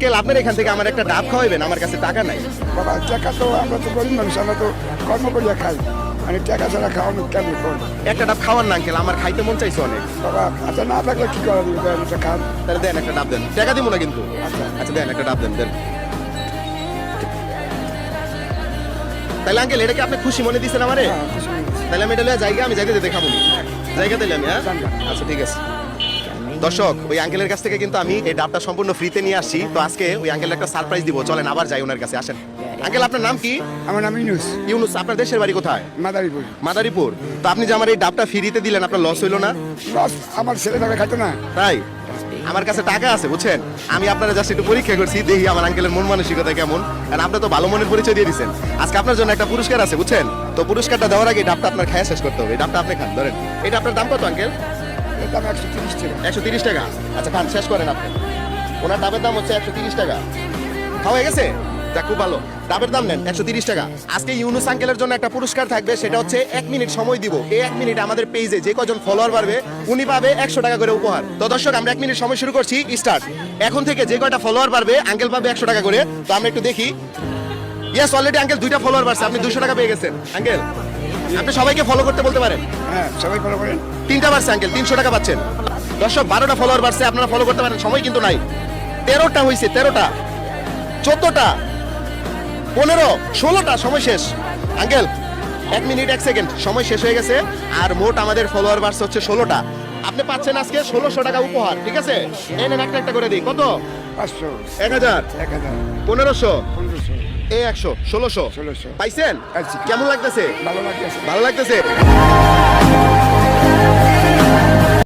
Uncle আপনার এখান থেকে আমার একটা ডাব খাওয়াবেন, আমার কাছে টাকা নাই। বাবা টাকা তো আমরা তো গরিব মানুষ, আমরা তো কর্ম করিয়া খাই, মানে টাকা ছাড়া খাওয়ানো কেমন করি। একটা ডাব খাওয়ান না আঙ্কেল, আমার খাইতে মন চাইছে অনেক। বাবা আচ্ছা না থাকলে কি করা যাবে, খান। তাহলে দেন একটা ডাব দেন, টাকা দিব না কিন্তু। আচ্ছা দেন একটা ডাব দেন দেন। তাহলে আঙ্কেল এটা কি আপনি খুশি মনে দিচ্ছেন আমারে? তাহলে আমি এটা লইয়া জায়গা, আমি জায়গা দেখাবো জায়গা দিলে আমি। হ্যাঁ আচ্ছা ঠিক আছে। দর্শক ওই আঙ্কেলের কাছ থেকে কিন্তু আমি এই ডাবটা সম্পূর্ণ ফ্রিতে নিয়ে আসছি। তো আজকে ওই আঙ্কেল একটা সারপ্রাইজ দিব, চলেন আবার যাই ওনার কাছে। আসেন আঙ্কেল, আপনার নাম কি? আমার নাম ইউনুস। ইউনুস, আপনার দেশের বাড়ি কোথায়? মাদারীপুর। মাদারীপুর। তো আপনি যে আমার এই ডাবটা ফ্রিতে দিলেন, আপনার লস হইলো না? লস আমার ছেলে টাকা খাইতো না। তাই আমার কাছে টাকা আছে বুঝছেন, আমি আপনারা জাস্ট একটু পরীক্ষা করছি, দেখি আমার আঙ্কেলের মন মানসিকতা কেমন। কারণ আপনি তো ভালো মনের পরিচয় দিয়ে দিচ্ছেন। আজকে আপনার জন্য একটা পুরস্কার আছে বুঝছেন। তো পুরস্কারটা দেওয়ার আগে ডাবটা আপনার খায়া শেষ করতে হবে। এই ডাবটা আপনি খান, ধরেন। এটা আপনার দাম কত আঙ্কেল? এর দাম 130 টাকা। 130 টাকা। আচ্ছা খান, শেষ করেন আপনি। ওনার ডাবের দাম হচ্ছে 130 টাকা। খাওয়া হয়ে গেছে? তা খুব ভালো। ডাবের দাম নেন 130 টাকা। আজকে ইউনুস আঙ্কেলের জন্য একটা পুরস্কার থাকবে, সেটা হচ্ছে 1 মিনিট সময় দিব। এই 1 মিনিট আমাদের পেজে যে কজন ফলোয়ার বাড়বে উনি পাবে 100 টাকা করে উপহার। তো দর্শক আমরা 1 মিনিট সময় শুরু করছি, স্টার্ট। এখন থেকে যে কয়টা ফলোয়ার বাড়বে আঙ্কেল পাবে 100 টাকা করে। তো আমরা একটু দেখি। ইয়েস, অলরেডি আঙ্কেল 2টা ফলোয়ার বাড়ছে, আপনি 200 টাকা পেয়ে গেছেন। আঙ্কেল আপনি সবাইকে ফলো করতে বলতে পারেন। হ্যাঁ সবাই ফলো করেন। 3টা বাড়ছে আঙ্কেল, 300 টাকা পাচ্ছেন। দর্শক 12টা ফলোয়ার বাড়ছে, আপনারা ফলো করতে পারেন, সময় কিন্তু নাই। 13টা হয়েছে, 13টা, 14টা, 15, 16টা, সময় শেষ। আঙ্কেল 1 মিনিট 1 সেকেন্ড, সময় শেষ হয়ে গেছে। আর মোট আমাদের ফলোয়ার বাড়ছে হচ্ছে 16টা। আপনি পাচ্ছেন আজকে 1600 টাকা উপহার, ঠিক আছে? এই নেন একটা একটা করে দিই। কত? 500, 1000, 1000, 1500, 1500, এই 100, 1600 1600 পাইছেন? পাইছি। কেমন লাগতেছে? ভালো লাগতেছে। ভালো লাগতেছে।